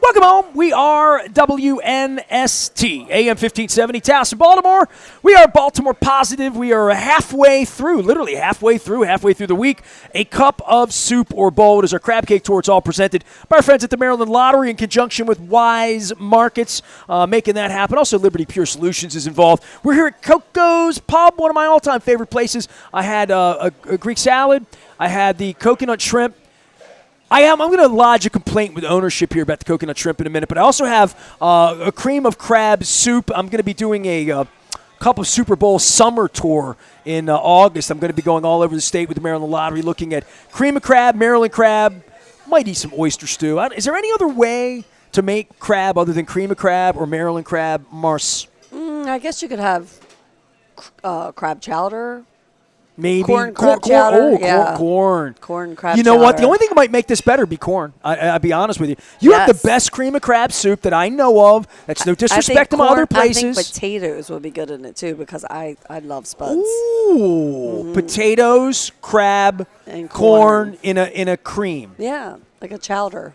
Welcome home. We are WNST, AM 1570, Towson, Baltimore. We are Baltimore positive. We are halfway through, literally halfway through the week. A cup of soup or bowl. It is our crab cake tour. It's all presented by our friends at the Maryland Lottery in conjunction with Wise Markets, making that happen. Also, Liberty Pure Solutions is involved. We're here at Koco's Pub, one of my all-time favorite places. I had a Greek salad. I had the coconut shrimp. I'm going to lodge a complaint with ownership here about the coconut shrimp in a minute, but I also have a cream of crab soup. I'm going to be doing a Cup of Super Bowl summer tour in August. I'm going to be going all over the state with the Maryland Lottery looking at cream of crab, Maryland crab, might eat some oyster stew. Is there any other way to make crab other than cream of crab or Maryland crab, Mars? I guess you could have crab chowder. Maybe. Corn crab chowder. Oh, yeah. corn. Corn crab chowder. You know what? The only thing that might make this better be corn. I'll be honest with you. You have the best cream of crab soup that I know of. That's no disrespect to my other places. I think potatoes would be good in it, too, because I love spuds. Ooh. Potatoes, crab, and corn in a cream. Yeah, like a chowder.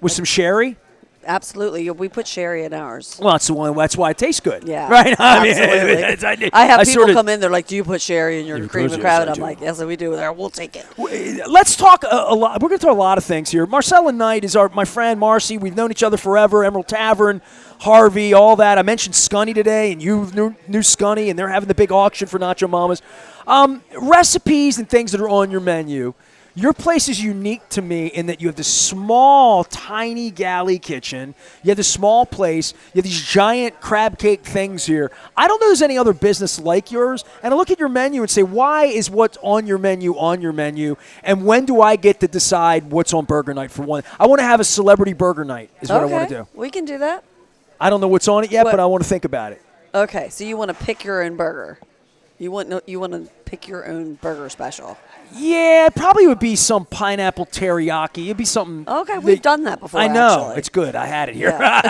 With some sherry? Absolutely. We put sherry in ours. Well, that's why it tastes good. Yeah. Right? Absolutely. I have people come in, they're like, do you put sherry in your cream of crab? And I'm like, yes, we do. There, we'll take it. Let's talk a lot. We're going to talk a lot of things here. Marcella Knight is my friend, Marcy. We've known each other forever. Emerald Tavern, Harvey, all that. I mentioned Scunny today, and you knew Scunny, and they're having the big auction for Nacho Mamas. Recipes and things that are on your menu. Your place is unique to me in that you have this small, tiny galley kitchen. You have this small place. You have these giant crab cake things here. I don't know there's any other business like yours. And I look at your menu and say, why is what's on your menu? And when do I get to decide what's on burger night for one? I want to have a celebrity burger night is what I want to do. We can do that. I don't know what's on it yet, but I want to think about it. Okay, so you want to pick your own burger. You want to pick your own burger special. Yeah, it probably would be some pineapple teriyaki. It'd be something. Okay, we've done that before. I know. Actually. It's good. I had it here. Yeah.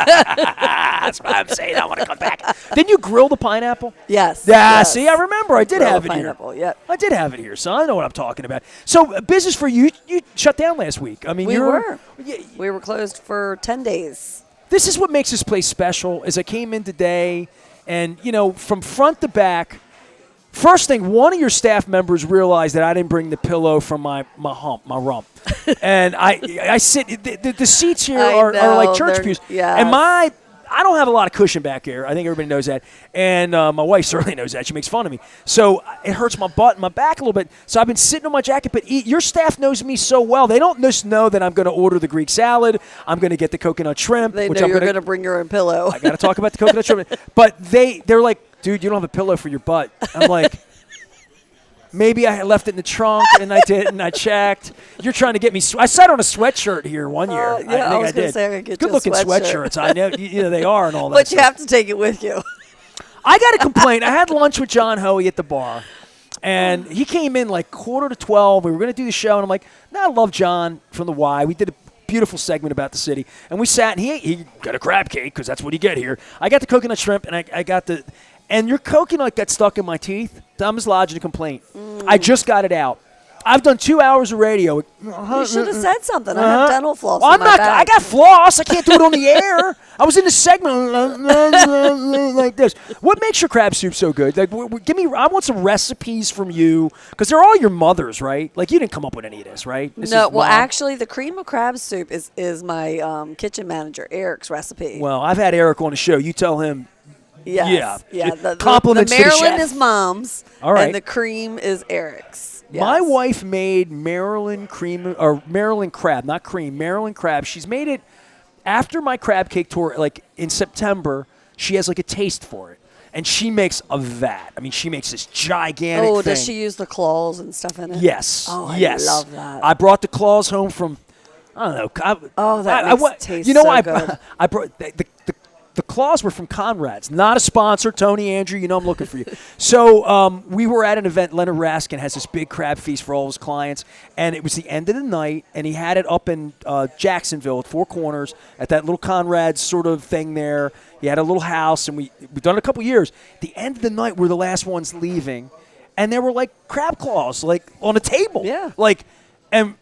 That's why I'm saying I want to come back. Didn't you grill the pineapple? Yes. Yeah, yes. See, I remember. I did have it pineapple, here. Yep. I did have it here, so I know what I'm talking about. So, business for you, you shut down last week. I mean, we were closed for 10 days. This is what makes this place special, is I came in today, and, from front to back, first thing, one of your staff members realized that I didn't bring the pillow from my rump. And I sit, the seats here are like church pews. Yes. And I don't have a lot of cushion back here. I think everybody knows that. And my wife certainly knows that. She makes fun of me. So it hurts my butt and my back a little bit. So I've been sitting on my jacket. But your staff knows me so well. They don't just know that I'm going to order the Greek salad. I'm going to get the coconut shrimp. They know you're going to bring your own pillow. I got to talk about the coconut shrimp. But they're like, dude, you don't have a pillow for your butt. I'm like, maybe I left it in the trunk, and I didn't. I checked. You're trying to get me. I sat on a sweatshirt here one year. I was going to say I could get good-looking sweatshirts. I know, they are and all that. But you have to take it with you. I got to complain. I had lunch with John Hoey at the bar, and he came in like 11:45. We were going to do the show, and I'm like, I love John from the Y. We did a beautiful segment about the city, and we sat, and he got a crab cake because that's what you get here. I got the coconut shrimp, and I got the. And your coconut got stuck in my teeth. I'm just lodging a complaint. I just got it out. I've done 2 hours of radio. You should have said something. I have dental floss well, in my bag. I got floss. I can't do it on the air. I was in the segment like this. What makes your crab soup so good? Like, give me. I want some recipes from you because they're all your mother's, right? Like, you didn't come up with any of this, right? Actually, the cream of crab soup is my kitchen manager Eric's recipe. Well, I've had Eric on the show. You tell him. Yes. Yeah. Compliments the to the chef. Maryland is Mom's, all right. And the cream is Eric's. Yes. My wife made Maryland crab, not cream, Maryland crab. She's made it after my crab cake tour, like in September. She has like a taste for it, and she makes a vat. I mean, she makes this gigantic thing. Oh, does she use the claws and stuff in it? Yes. Oh, yes. I love that. I brought the claws home from. I don't know. That tastes so good. I brought the claws were from Conrad's, not a sponsor. Tony, Andrew, I'm looking for you. So we were at an event. Leonard Raskin has this big crab feast for all his clients, and it was the end of the night, and he had it up in Jacksonville at Four Corners at that little Conrad's sort of thing there. He had a little house, and we've done it a couple years. The end of the night, we're the last ones leaving, and there were like crab claws like on a table. Yeah. Like And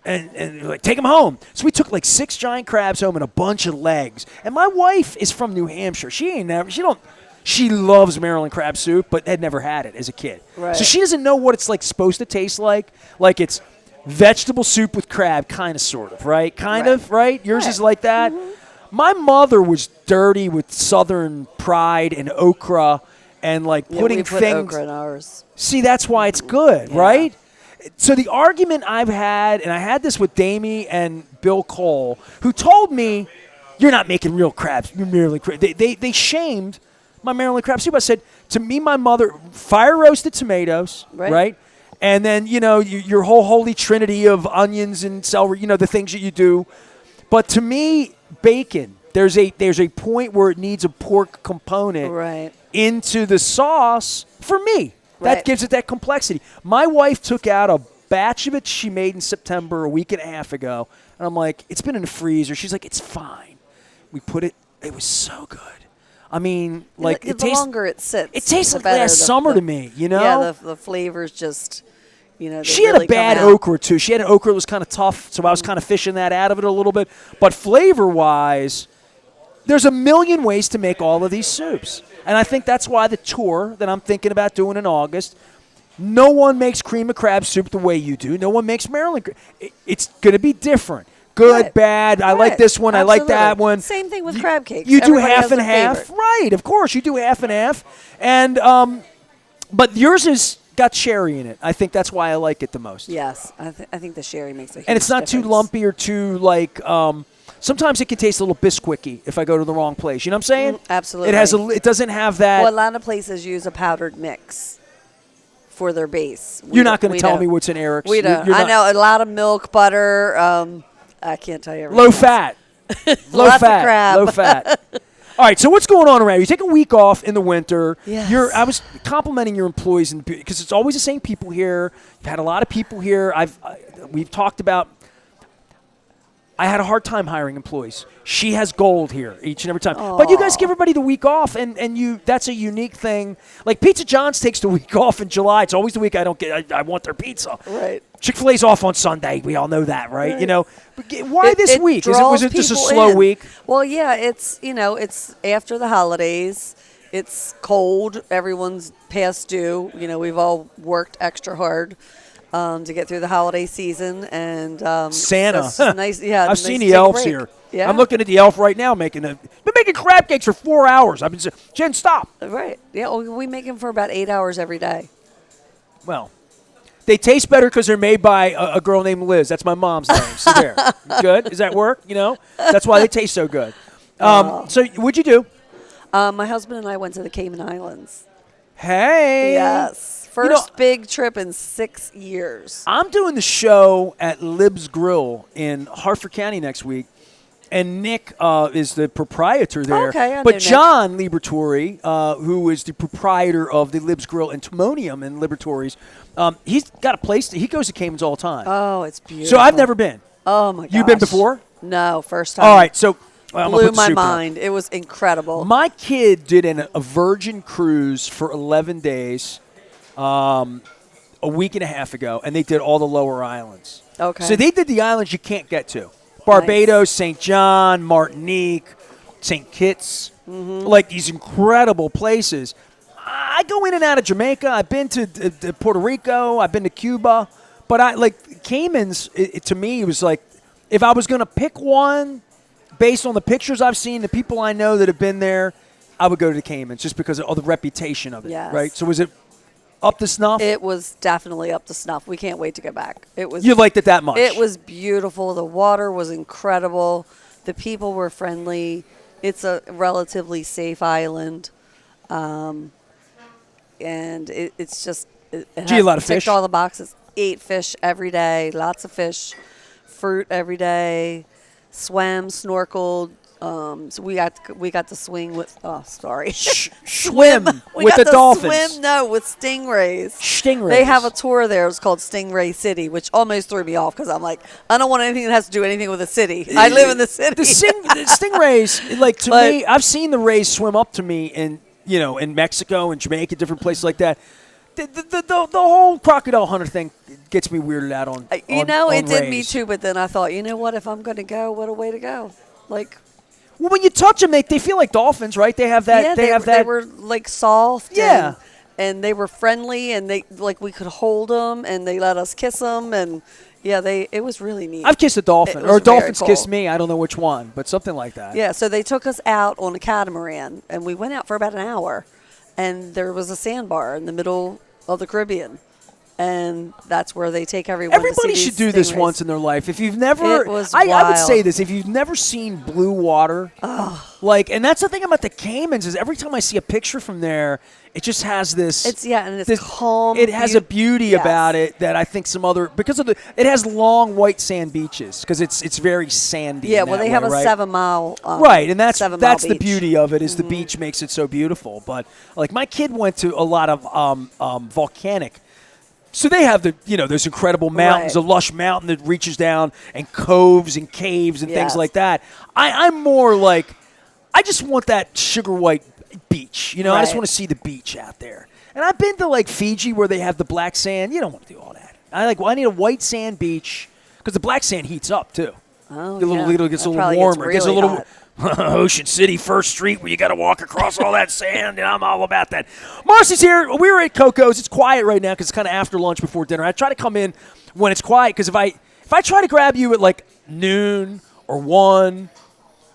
like, take them home. So we took like 6 giant crabs home and a bunch of legs. And my wife is from New Hampshire. She loves Maryland crab soup, but had never had it as a kid. Right. So she doesn't know what it's like supposed to taste like. Like it's vegetable soup with crab, kind of, sort of, right? Kind of, right? Yours is like that. Mm-hmm. My mother was dirty with Southern pride and okra and like putting we put things. Okra in ours. See, that's why it's good, right? So the argument I've had, and I had this with Damie and Bill Cole, who told me, "You're not making real crabs. You're Maryland crab." They shamed my Maryland crab soup. I said, to me, my mother, fire roasted tomatoes, right? And then, your whole holy trinity of onions and celery, the things that you do. But to me, bacon, there's a point where it needs a pork component into the sauce for me. That gives it that complexity. My wife took out a batch of it she made in September a week and a half ago. And I'm like, it's been in the freezer. She's like, it's fine. We put it. It was so good. I mean, like the longer it sits, it tastes like last summer to me. Yeah, the flavors just, she had a bad okra too. She had an okra that was kind of tough, so I was kind of fishing that out of it a little bit. But flavor-wise, there's a million ways to make all of these soups. And I think that's why the tour that I'm thinking about doing in August, no one makes cream of crab soup the way you do. No one makes Maryland. It's going to be different. Good, bad. I like this one. Absolutely. I like that one. Same thing with crab cakes. You do half and half. Right, of course. You do half and half. And but yours has got sherry in it. I think that's why I like it the most. Yes. I think the sherry makes a huge And it's not difference. too lumpy or too like sometimes it can taste a little biscuicky if I go to the wrong place. You know what I'm saying? Absolutely. It doesn't have that. Well, a lot of places use a powdered mix for their base. You're not going to tell me what's in Eric's. We don't. I know a lot of milk, butter. I can't tell you everything. Low fat. Lots of crab. Low fat. All right, so what's going on around you? You take a week off in the winter. Yes. I was complimenting your employees because it's always the same people here. You've had a lot of people here. We've talked about. I had a hard time hiring employees. She has gold here each and every time. Aww. But you guys give everybody the week off, and that's a unique thing. Like Pizza John's takes the week off in July. It's always the week I don't get. I want their pizza. Right. Chick-fil-A's off on Sunday. We all know that, right? But why this week? Was it just a slow week? Well, yeah, it's after the holidays. It's cold. Everyone's past due. We've all worked extra hard to get through the holiday season, and Santa. So nice. Yeah, I've seen the elves here. Yeah. I'm looking at the elf right now been making crab cakes for 4 hours. I've been saying, Jen, stop. Right. Yeah, we make them for about 8 hours every day. Well, they taste better because they're made by a girl named Liz. That's my mom's name. So there. Good. Does that work? That's why they taste so good. So what'd you do? My husband and I went to the Cayman Islands. Hey. Yes. First big trip in 6 years. I'm doing the show at Lib's Grill in Hartford County next week, and Nick is the proprietor there. Okay, I but know John Liberatore, who is the proprietor of the Lib's Grill and Timonium in Liberatore's, he's got a place. He goes to Cayman's all the time. Oh, it's beautiful. So I've never been. Oh, my gosh. You've been before? No, first time. All right, so blew my mind. It was incredible. My kid did a Virgin cruise for 11 days. A week and a half ago, and they did all the lower islands. Okay. So they did the islands you can't get to. Barbados, St. John, Martinique, St. Kitts, like these incredible places. I go in and out of Jamaica. I've been to Puerto Rico. I've been to Cuba. But Cayman's, to me, it was like, if I was going to pick one based on the pictures I've seen, the people I know that have been there, I would go to the Caymans just because of the reputation of it. Yes. Right? So was it up to snuff? It was definitely up to snuff. We can't wait to go back. It was. You liked it that much? It was beautiful. The water was incredible. The people were friendly. It's a relatively safe island, and it's just. Did you eat a lot of fish? Ticked all the boxes. Ate fish every day. Lots of fish. Fruit every day. Swam, snorkeled. So we got to swing with swim with the dolphins. Swim with stingrays. Stingrays. They have a tour there. It's called Stingray City, which almost threw me off because I'm like, I don't want anything that has to do anything with the city. I live in the city. The stingrays, like to me, I've seen the rays swim up to me in Mexico and Jamaica, different places like that. The whole crocodile hunter thing gets me weirded out on. It did me rays. too. But then I thought, you know what? If I'm going to go, what a way to go! Like, Well, when you touch them, they feel like dolphins, right? They have that. yeah, they were like soft. Yeah. And they were friendly, and we could hold them, and they let us kiss them, and yeah, it was really neat. I've kissed a dolphin, It was or dolphins very kissed cool. me. I don't know which one, but something like that. Yeah, so they took us out on a catamaran, and we went out for about an hour, and there was a sandbar in the middle of the Caribbean, and that's where they take everyone. Everybody to see should these do this stingrays. once in their life. If you've never, It was I would wild. say this: if you've never seen blue water, and that's the thing about the Caymans is every time I see a picture from there, it just has this. And it's this calm. It has a beauty Yes. about it that I think some other because of it has long white sand beaches because it's very sandy. Yeah, in well, that they have way, a right? 7 mile. Right, and that's 7 mile the beach. beauty of it is the beach makes it so beautiful. But like my kid went to a lot of volcanic. So they have those incredible mountains, Right. a lush mountain that reaches down, and coves and caves and things Yes. like that. I'm more like, I just want that sugar white beach. I just Right. want to see the beach out there. And I've been to like Fiji where they have the black sand. You don't want to do all that. I need a white sand beach because the black sand heats up too. Oh, It gets yeah. a little That warmer. probably It gets a really little hot. Ocean City First Street where you got to walk across all that sand, and I'm all about that. Marcy's here. We're at Koco's. It's quiet right now because it's kind of after lunch before dinner. I try to come in when it's quiet because if I try to grab you at like noon or 1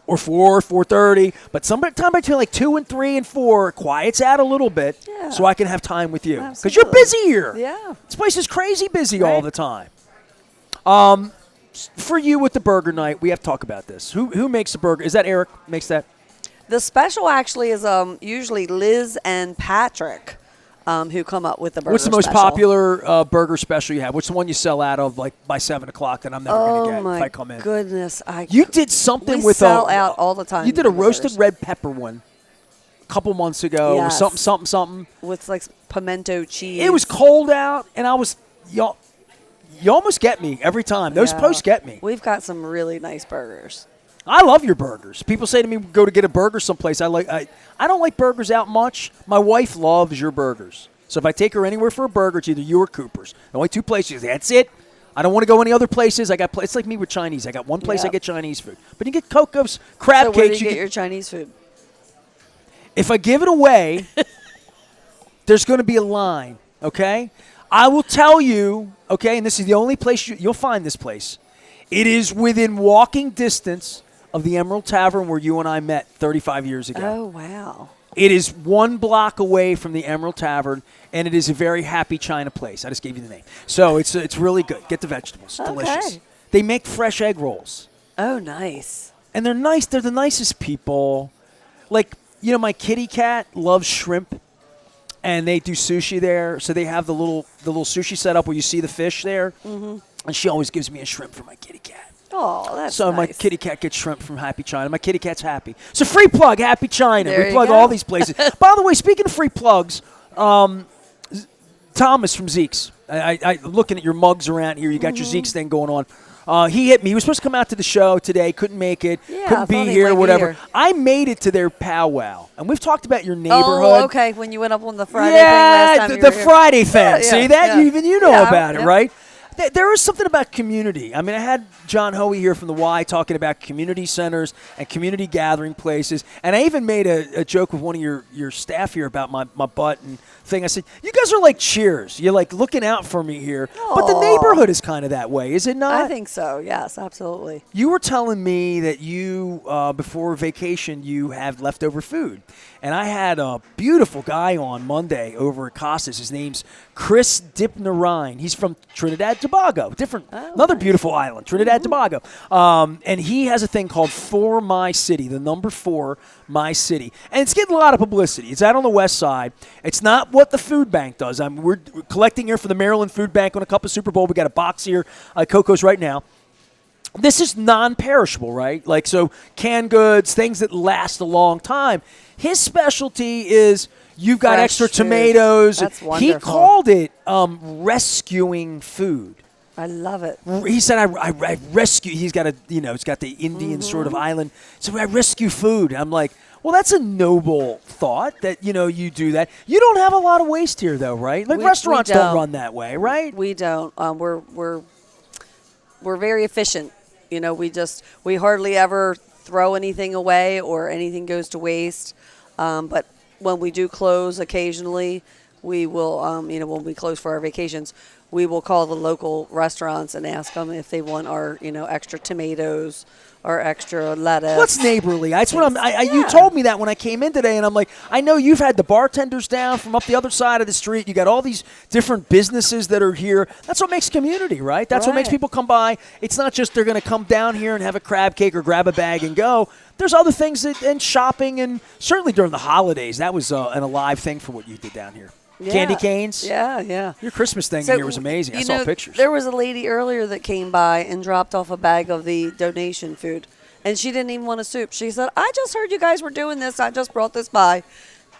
or 4, 4:30, but sometime between like 2 and 3 and 4, quiets out a little bit Yeah. so I can have time with you because you're Absolutely. busy here. Yeah. This place is crazy busy all Right. the time. For you with the burger night, we have to talk about this. Who makes the burger? Is that Eric makes that? The special actually is usually Liz and Patrick who come up with the burger What's the most special. popular burger special you have? What's the one you sell out of like by 7 o'clock that I'm never going to get my if I come in? goodness. You did something we with sell out all the time. You did a with roasted burgers. red pepper one a couple months ago. Yes. Or something. With like pimento cheese. It was cold out, and I was y'all. You almost get me every time. Those Yeah. posts get me. We've got some really nice burgers. I love your burgers. People say to me, "Go to get a burger someplace." I don't like burgers out much. My wife loves your burgers. So if I take her anywhere for a burger, it's either you or Cooper's. The only two places. That's it. I don't want to go any other places. It's like me with Chinese. I got one place I Yep. get Chinese food, but you get Koco's crab So where do cakes. you get your Chinese food? If I give it away, there's going to be a line. Okay, I will tell you. Okay, and this is the only place you'll find this place. It is within walking distance of the Emerald Tavern where you and I met 35 years ago. Oh, wow. It is 1 block away from the Emerald Tavern, and it is a very happy China place. I just gave you the name. So it's really good. Get the vegetables. Delicious. Okay. They make fresh egg rolls. Oh, nice. And they're nice. They're the nicest people. Like, my kitty cat loves shrimp, and they do sushi there. So they have the little sushi setup where you see the fish there. Mm-hmm. And she always gives me a shrimp for my kitty cat. Oh, that's So nice. my kitty cat gets shrimp from Happy China. My kitty cat's happy. So free plug, Happy China. There We you plug go. all these places. By the way, speaking of free plugs, Thomas from Zeke's. I looking at your mugs around here. You got your Zeke's thing going on. He hit me. He was supposed to come out to the show today. Couldn't make it. Yeah, I couldn't be thought he here. might be Whatever. here. I made it to their powwow, and we've talked about your neighborhood. Oh, okay. When you went up on the Friday thing last time the, you the were here. Friday thing. Yeah, See yeah, that? yeah. Even you know Yeah, about it, yeah. right? There is something about community. I mean, I had John Hoey here from the Y talking about community centers and community gathering places. And I even made a joke with one of your staff here about my butt and thing. I said, you guys are like Cheers. You're like looking out for me here. But the Aw. neighborhood is kind of that way, is it not? I think so. Yes, absolutely. You were telling me that you, before vacation, you had leftover food. And I had a beautiful guy on Monday over at Costas. His name's Chris Dipnarine. He's from Trinidad Tobago. Another beautiful island, Trinidad Tobago. And he has a thing called For My City, the number 4, My City. And it's getting a lot of publicity. It's out on the west side. It's not what the food bank does. We're collecting here for the Maryland Food Bank on a cup of Super Bowl. We got a box here at Coco's right now. This is non-perishable, right? Like, so canned goods, things that last a long time. His specialty is you've got Fresh extra food. tomatoes. That's He wonderful. called it rescuing food. I love it. He said, I rescue. He's got it's got the Indian sort of island. So I rescue food. I'm like, Well, that's a noble thought that, you do that. You don't have a lot of waste here, though, right? Like restaurants don't run that way, right? We don't. We're very efficient. We hardly ever throw anything away or anything goes to waste. But when we do close occasionally, we will, when we close for our vacations, we will call the local restaurants and ask them if they want our, extra tomatoes or extra lettuce. What's neighborly? That's what you told me that when I came in today, and I'm like, I know you've had the bartenders down from up the other side of the street. You got all these different businesses that are here. That's what makes community, right? That's what makes people come by. It's not just they're going to come down here and have a crab cake or grab a bag and go. There's other things and shopping, and certainly during the holidays, that was an alive thing for what you did down here. Yeah. Candy canes? Yeah. Your Christmas thing in here was amazing. I saw pictures. There was a lady earlier that came by and dropped off a bag of the donation food, and she didn't even want a soup. She said, I just heard you guys were doing this. I just brought this by.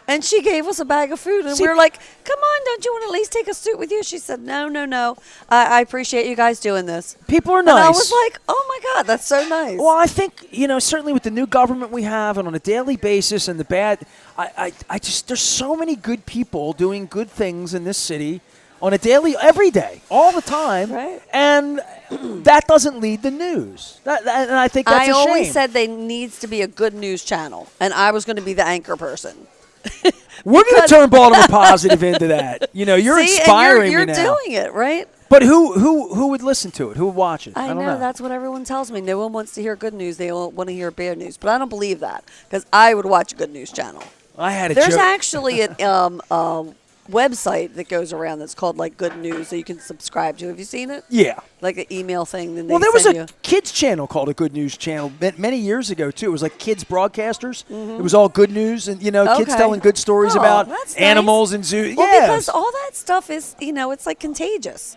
And she gave us a bag of food, and we were like, come on, don't you want to at least take a soup with you? She said, no. I appreciate you guys doing this. People are nice. And I was like, oh, my God, that's so nice. Well, I think, certainly with the new government we have and on a daily basis and the bad, I just, there's so many good people doing good things in this city on a daily, every day, all the time. Right. And that doesn't lead the news. And I think that's a shame. I always said there needs to be a good news channel, and I was going to be the anchor person. We're going to turn Baltimore Positive into that. You're inspiring you're me now. Doing it, right? But who would listen to it? Who would watch it? I don't know. That's what everyone tells me. No one wants to hear good news. They all want to hear bad news. But I don't believe that, because I would watch a good news channel. There's actually a website that goes around that's called like Good News that you can subscribe to. Have you seen it? Yeah. Like an email thing. Then there was a kids channel called a Good News channel many years ago too. It was like kids broadcasters. Mm-hmm. It was all good news and kids telling good stories about animals and zoos. Well, because all that stuff is it's like contagious.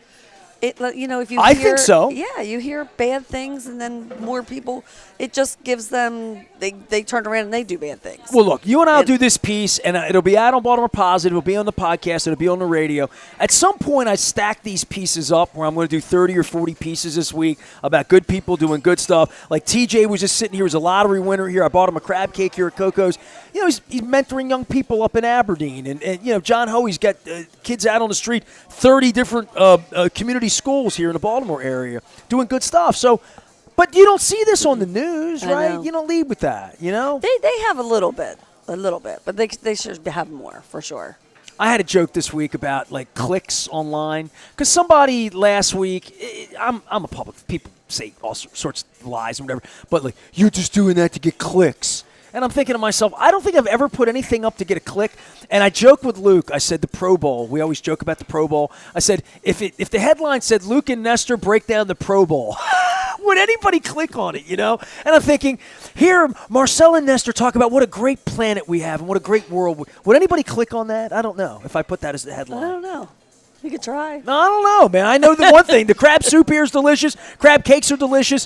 If I think so. Yeah, you hear bad things, and then more people. It just gives them. They turn around and they do bad things. Well, look, you and I'll do this piece, and it'll be out on Baltimore Positive. It'll be on the podcast. It'll be on the radio. At some point, I stack these pieces up where I'm going to do 30 or 40 pieces this week about good people doing good stuff. Like TJ was just sitting here. He was a lottery winner here. I bought him a crab cake here at Koco's. He's mentoring young people up in Aberdeen, and John Hoey's got kids out on the street, 30 different community schools here in the Baltimore area doing good stuff. So, but you don't see this on the news, right? You don't lead with that, They have a little bit, but they should have more for sure. I had a joke this week about like clicks online because somebody last week, I'm a public, people say all sorts of lies and whatever, but like you're just doing that to get clicks. And I'm thinking to myself, I don't think I've ever put anything up to get a click. And I joked with Luke. I said the Pro Bowl. We always joke about the Pro Bowl. I said, if the headline said Luke and Nestor break down the Pro Bowl, would anybody click on it, And I'm thinking, here Marcella and Nestor talk about what a great planet we have and what a great world. Would anybody click on that? I don't know if I put that as the headline. I don't know. You could try. No, I don't know, man. I know the one thing. The crab soup here is delicious. Crab cakes are delicious.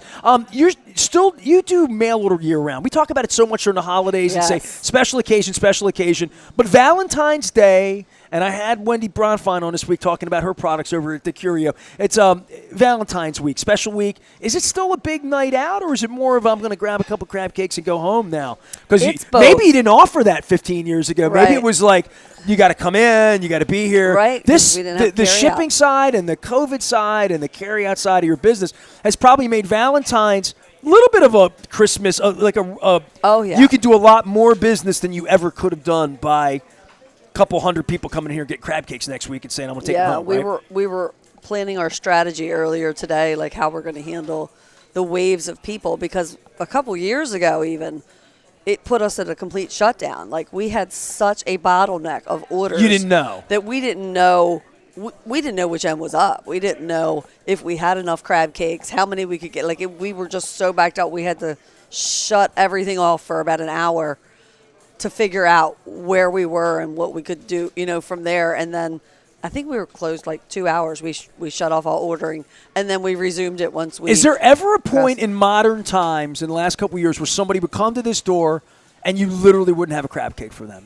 You do mail order year round. We talk about it so much during the holidays and say special occasion. But Valentine's Day, and I had Wendy Bronfine on this week talking about her products over at the Curio. It's Valentine's week, special week. Is it still a big night out, or is it more of I'm going to grab a couple crab cakes and go home now? Because maybe you didn't offer that 15 years ago. Right. Maybe it was like, you got to come in, you got to be here. Right. The shipping side and the COVID side and the carry-out side of your business has probably made Valentine's a little bit of a Christmas, you could do a lot more business than you ever could have done by a couple hundred people coming here and get crab cakes next week and saying, I'm going to take them home. We were planning our strategy earlier today, like how we're going to handle the waves of people, because a couple years ago even, it put us at a complete shutdown. Like, we had such a bottleneck of orders. You didn't know. That we didn't know. We didn't know which end was up. We didn't know if we had enough crab cakes, how many we could get. Like, we were just so backed up. We had to shut everything off for about an hour to figure out where we were and what we could do, from there. And then I think we were closed like 2 hours. We shut off all ordering, and then we resumed it once we. Is there ever a point in modern times in the last couple of years where somebody would come to this door and you literally wouldn't have a crab cake for them?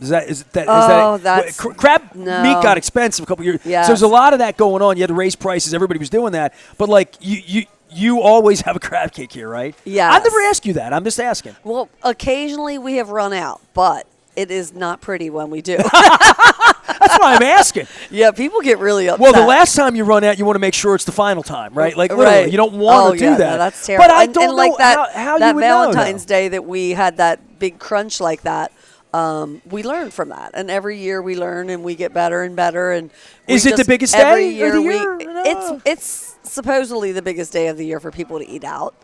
Crab meat got expensive a couple of years. Yes. So there's a lot of that going on. You had to raise prices. Everybody was doing that, but like you you always have a crab cake here, right? Yes. I've never asked you that. I'm just asking. Well, occasionally we have run out, but it is not pretty when we do. That's why I'm asking. Yeah, people get really upset. Well, the last time you run out, you want to make sure it's the final time, right? Like, literally, right. you don't want to do that. No, that's terrible. But I and don't like know that, how that you would Valentine's know, Day that we had that big crunch like that. We learn from that, and every year we learn and we get better and better. And is it the biggest day of the year? It's supposedly the biggest day of the year for people to eat out.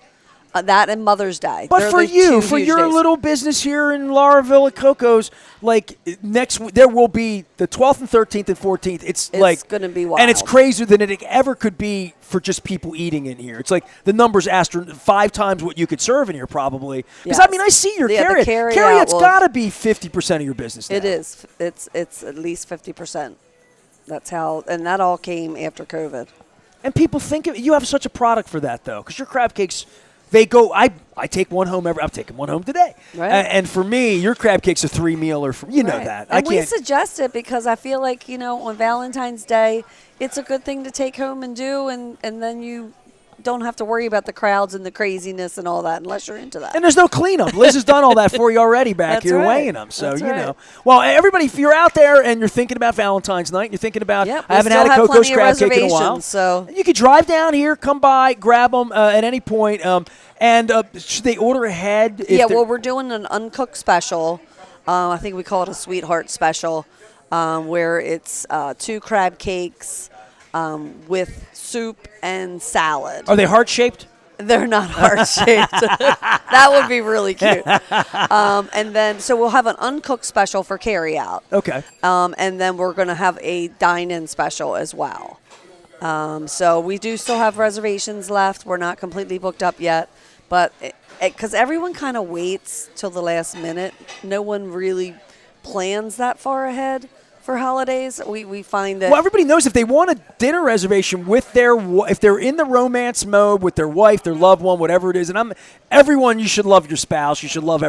That and Mother's Day. But They're for the you, two for huge your days. little business here in Lauraville at Koco's, like there will be the 12th and 13th and 14th. It's like going to be wild. and it's crazier than it ever could be for just people eating in here. It's like the numbers 5 times what you could serve in here probably. Because Yes. I mean, I see your Yeah, the carryout. carryout Carryout's got to be 50% of your business now. It is. It's at least 50%. That's how, and that all came after COVID. And people think you have such a product for that though, because your crab cakes. They go. I take one home I'm taking one home today. Right. And for me, your crab cake's a 3-mealer. You know Right. that. And I can't. we suggest it because I feel like, on Valentine's Day, it's a good thing to take home and do, and then you don't have to worry about the crowds and the craziness and all that unless you're into that. And there's no cleanup. Liz has done all that for you already back That's here right. weighing them. So, That's right. Well, everybody, if you're out there and you're thinking about Valentine's night, you're thinking about, Yep, I haven't we had a still have Koco's plenty of crab cake in a while. reservations, so. You could drive down here, come by, grab them at any point. And should they order ahead? Yeah, well, we're doing an uncooked special. I think we call it a sweetheart special, where it's 2 crab cakes with soup and salad. Are they heart-shaped? They're not heart-shaped. That would be really cute. And then, so we'll have an uncooked special for carry-out. Okay. And then we're going to have a dine-in special as well. So we do still have reservations left. We're not completely booked up yet. But because everyone kind of waits till the last minute. No one really plans that far ahead for holidays. We find that. Well, everybody knows if they want a dinner reservation with if they're in the romance mode with their wife, their loved one, whatever it is, and everyone, you should love your spouse, you should love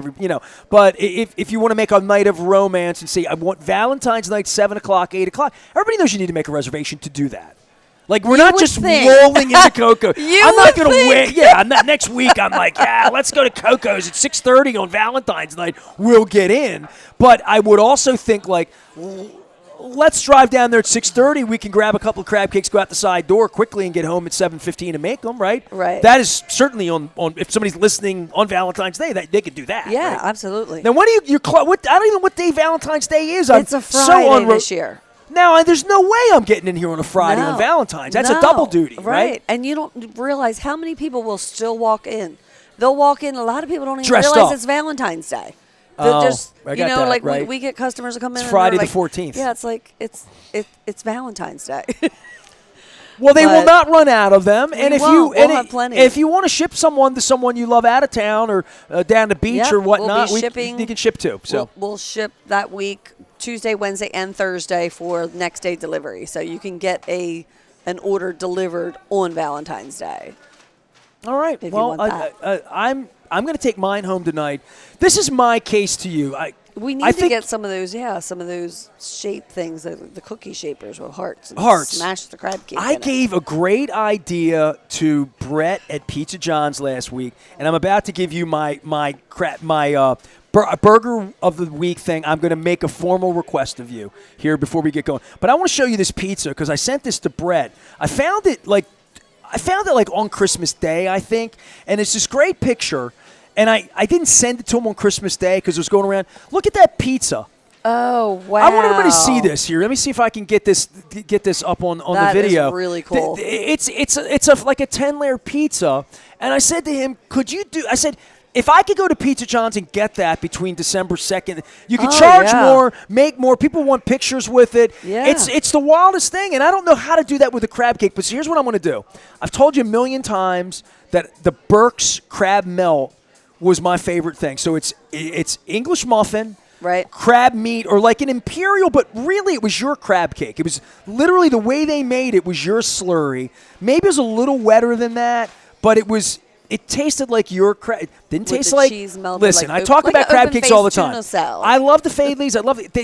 but if you want to make a night of romance and say, I want Valentine's night, 7 o'clock, 8 o'clock, everybody knows you need to make a reservation to do that. Like, we're not just rolling into Koco. I'm not going to wait. Yeah, next week I'm like, let's go to Koco's at 6:30 on Valentine's night. We'll get in. But I would also think, like, let's drive down there at 6:30. We can grab a couple of crab cakes, go out the side door quickly, and get home at 7:15 and make them, right? Right. That is certainly on if somebody's listening on Valentine's Day, that they could do that. Yeah, right? absolutely. Now, when do I don't even know what day Valentine's Day is. It's a Friday this year. Now, there's no way I'm getting in here on a Friday on Valentine's. That's a double duty, right? And you don't realize how many people will still walk in. They'll walk in. A lot of people don't even Dressed realize up. it's Valentine's Day. Oh, just, I got that, like right. we get customers that come in. It's and Friday they're the 14th. Yeah, it's like it's Valentine's Day. Well, they will But not run out of them, and we'll have plenty. if you want to ship someone to someone you love out of town or down the beach Yep, or whatnot, we'll be shipping. you can ship too. So we'll ship that week, Tuesday, Wednesday, and Thursday for next day delivery. So you can get an order delivered on Valentine's Day. all right. If you Well, want that. I'm going to take mine home tonight. This is my case to you. We need to get some of those shape things, the cookie shapers with hearts. And smash the crab cake. I gave a great idea to Brett at Pizza John's last week, and I'm about to give you my burger of the week thing. I'm going to make a formal request of you here before we get going. But I want to show you this pizza because I sent this to Brett. I found it like on Christmas Day, I think, and it's this great picture. And I didn't send it to him on Christmas Day because it was going around. Look at that pizza. Oh, wow. I want everybody to see this here. Let me see if I can get this up on the video. That is really cool. It's like a 10-layer pizza. And I said to him, I said, if I could go to Pizza John's and get that between December 2nd, you could charge more, make more. People want pictures with it. Yeah. It's the wildest thing, and I don't know how to do that with a crab cake. But here's what I'm going to do. I've told you a million times that the Burke's Crab Melt was my favorite thing. So it's English muffin, right, crab meat, or like an imperial, but really it was your crab cake. It was literally the way they made it was your slurry. Maybe it was a little wetter than that, but it tasted like your crab. It didn't with taste the like. Cheese melted Listen, like I talk like about crab cakes all the tuna time. salad. I love the Fadleys. I love it.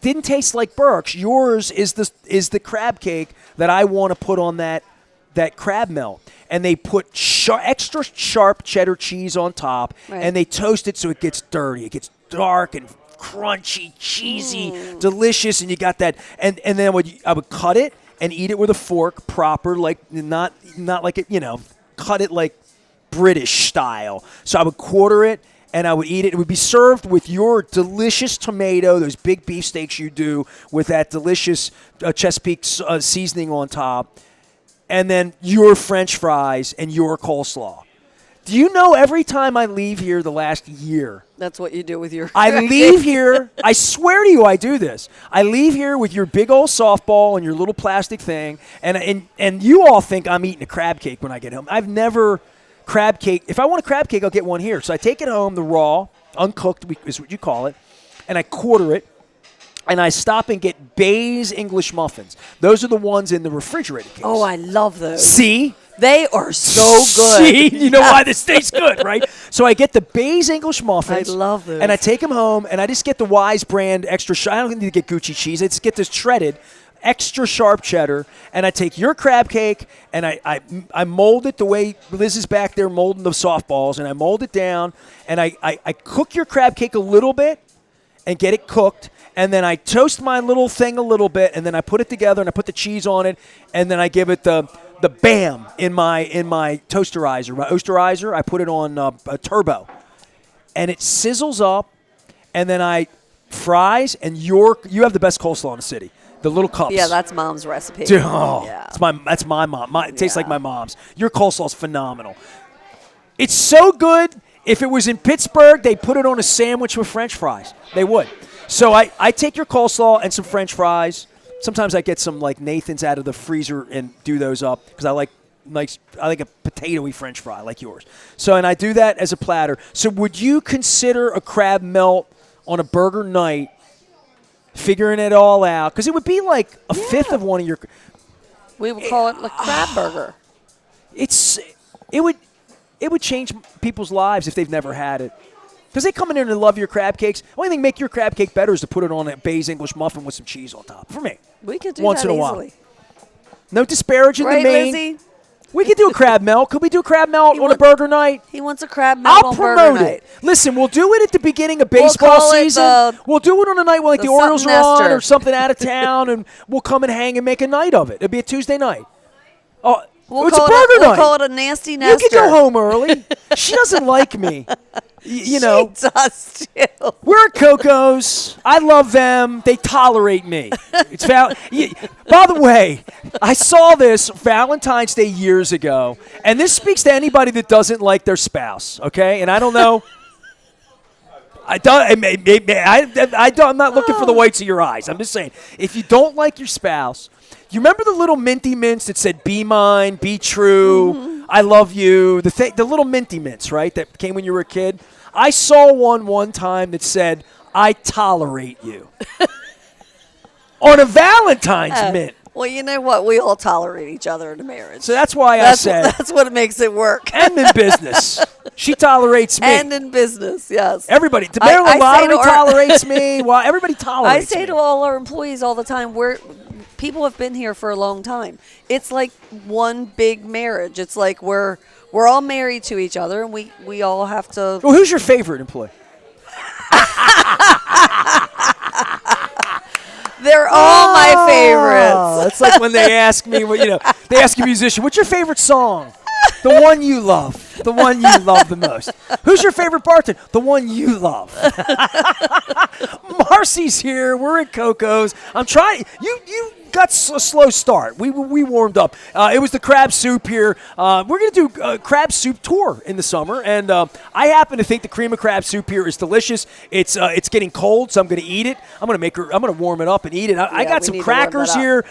Didn't taste like Burke's. Yours is the crab cake that I want to put on that that crab melt, and they put extra sharp cheddar cheese on top, and they toast it so it gets dirty. It gets dark and crunchy, cheesy, delicious, and you got that. And then I would cut it and eat it with a fork, proper, like not like it, cut it like British style. So I would quarter it and I would eat it. It would be served with your delicious tomato, those big beefsteaks you do with that delicious Chesapeake seasoning on top, and then your French fries and your coleslaw. Do you know every time I leave here the last year? That's what you do with your I leave here. I swear to you I do this. I leave here with your big old softball and your little plastic thing, and you all think I'm eating a crab cake when I get home. I've never crab cake. If I want a crab cake, I'll get one here. So I take it home, the raw, uncooked is what you call it, and I quarter it. And I stop and get Bay's English muffins. Those are the ones in the refrigerator case. Oh, I love those. See? They are so good. See? You know why this tastes good, right? So I get the Bay's English muffins. I love those. And I take them home, and I just get the Wise brand extra I don't need to get Gucci cheese. I just get this shredded, extra sharp cheddar, and I take your crab cake, and I mold it the way Liz is back there molding the softballs, and I mold it down, and I cook your crab cake a little bit and get it cooked. And then I toast my little thing a little bit, and then I put it together, and I put the cheese on it, and then I give it the bam in my toasterizer, my oasterizer. I put it on a turbo, and it sizzles up, and then I fries, and you have the best coleslaw in the city. The little cups. Yeah, that's Mom's recipe. Dude, oh, yeah. That's my mom. It tastes like my mom's. Your coleslaw's phenomenal. It's so good. If it was in Pittsburgh, they'd put it on a sandwich with French fries. They would. So I take your coleslaw and some French fries. Sometimes I get some like Nathan's out of the freezer and do those up because I like a potatoey French fry like yours. So and I do that as a platter. So would you consider a crab melt on a burger night, figuring it all out? Because it would be like a fifth of one of your. We would call it the crab burger. It would change people's lives if they've never had it. Because they come in here and love your crab cakes. The only thing make your crab cake better is to put it on a Bay's English muffin with some cheese on top. For me. We could do once that in a while. easily. No disparaging the main. Lizzie? We could do a crab melt. Could we do a crab melt on a burger night? He wants a crab melt on burger I'll promote night. it. Listen, we'll do it at the beginning of baseball season. We'll do it on a night when the Orioles are on or something out of town, and we'll come and hang and make a night of it. It'll be a Tuesday night. Oh, it's a burger night. We'll call it a nasty Nestor. You can go home early. She doesn't like me. You know. She does too. We're at Koco's. I love them. They tolerate me. By the way, I saw this Valentine's Day years ago, and this speaks to anybody that doesn't like their spouse, okay? And I don't know. I'm not looking for the whites of your eyes. I'm just saying, if you don't like your spouse, you remember the little minty mints that said, be mine, be true, I love you, the little minty mints, right, that came when you were a kid? I saw one time that said, I tolerate you. On a Valentine's mint. Well, you know what? We all tolerate each other in a marriage. So that's why I said. That's what makes it work. And in business. She tolerates me. And in business, yes. Everybody. Marilyn Lottery tolerates me. Well, everybody tolerates me. I say to all our employees all the time, people have been here for a long time. It's like one big marriage. It's like we're all married to each other, and we all have to. Well, who's your favorite employee? They're all my favorites. It's like when they ask me, they ask a musician, what's your favorite song? The one you love. The one you love the most. Who's your favorite bartender? The one you love. Marcy's here. We're at Koco's. I'm trying. You got a slow start. We warmed up. It was the crab soup here. We're going to do a crab soup tour in the summer, and I happen to think the cream of crab soup here is delicious. It's getting cold, so I'm going to eat it. I'm going to warm it up and eat it. I got some crackers here.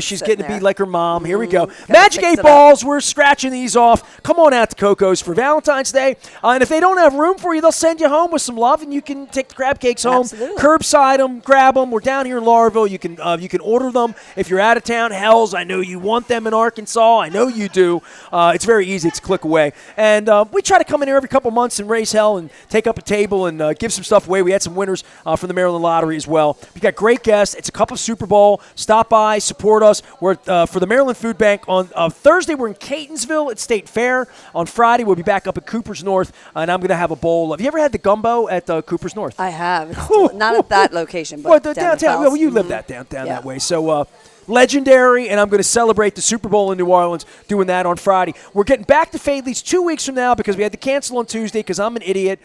She's getting to be like her mom. Here we go. Magic 8 Balls. We're scratching these off. Come on out to Koco's for Valentine's Day. And if they don't have room for you, they'll send you home with some love, and you can take the crab cakes home. Absolutely. Curbside them, grab them. We're down here in Laurelville. You can order them. If you're out of town, hells, I know you want them in Arkansas. I know you do. It's very easy. It's a click away. And we try to come in here every couple months and raise hell and take up a table and give some stuff away. We had some winners from the Maryland Lottery as well. We've got great guests. It's a cup of Super Bowl. Stop by, support us. We're for the Maryland Food Bank on Thursday. We're in Catonsville at State Fair. On Friday, we'll be back up at Cooper's North, and I'm going to have a bowl. Have you ever had the gumbo at Cooper's North? I have. It's not at that location, but downtown. Well, you live down that way. So legendary, and I'm going to celebrate the Super Bowl in New Orleans doing that on Friday. We're getting back to Fadley's 2 weeks from now because we had to cancel on Tuesday because I'm an idiot.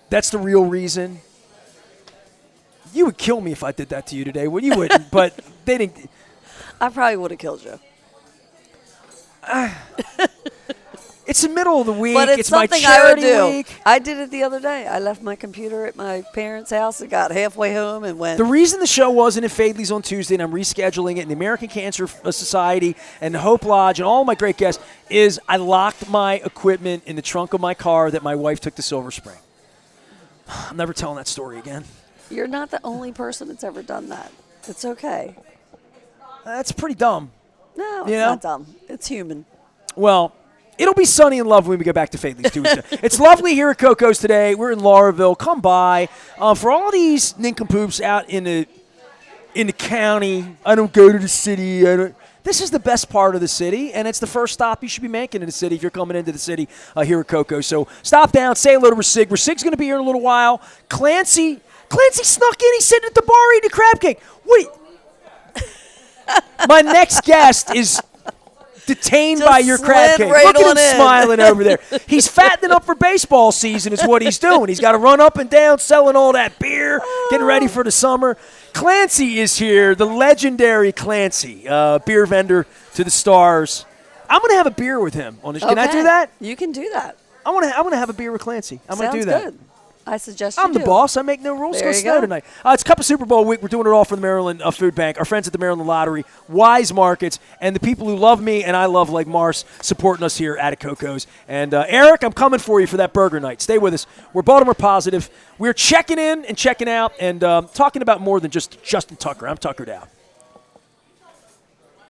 That's the real reason. You would kill me if I did that to you today. Well, you wouldn't, but they didn't. I probably would have killed you. It's the middle of the week. But it's my something charity I would do. week. I did it the other day. I left my computer at my parents' house and got halfway home and went. The reason the show wasn't in Fadley's on Tuesday, and I'm rescheduling it in the American Cancer Society and the Hope Lodge and all my great guests, is I locked my equipment in the trunk of my car that my wife took to Silver Spring. I'm never telling that story again. You're not the only person that's ever done that. It's okay. That's pretty dumb. No, it's not dumb. It's human. Well, it'll be sunny and lovely when we get back to Fadley's 2 weeks. It's lovely here at Koco's today. We're in Lauraville. Come by. For all these nincompoops out in the county, I don't go to the city. This is the best part of the city, and it's the first stop you should be making in the city if you're coming into the city here at Koco. So stop down, say hello to Rasig. Rasig's going to be here in a little while. Clancy snuck in. He's sitting at the bar eating a crab cake. Wait. My next guest is detained by your crab cake. Right, look at him smiling over there. He's fattening up for baseball season is what he's doing. He's got to run up and down selling all that beer, getting ready for the summer. Clancy is here, the legendary Clancy, beer vendor to the stars. I'm going to have a beer with him on this. Can I do that? You can do that. I want to have a beer with Clancy. I'm going to do that. Good. I suggest I'm the boss. I make no rules. There It's you going to go. snow tonight. It's Cup of Super Bowl week. We're doing it all for the Maryland Food Bank, our friends at the Maryland Lottery, Wise Markets, and the people who love me and I love like Mars supporting us here at Koco's. And Eric, I'm coming for you for that burger night. Stay with us. We're Baltimore Positive. We're checking in and checking out and talking about more than just Justin Tucker. I'm tuckered out.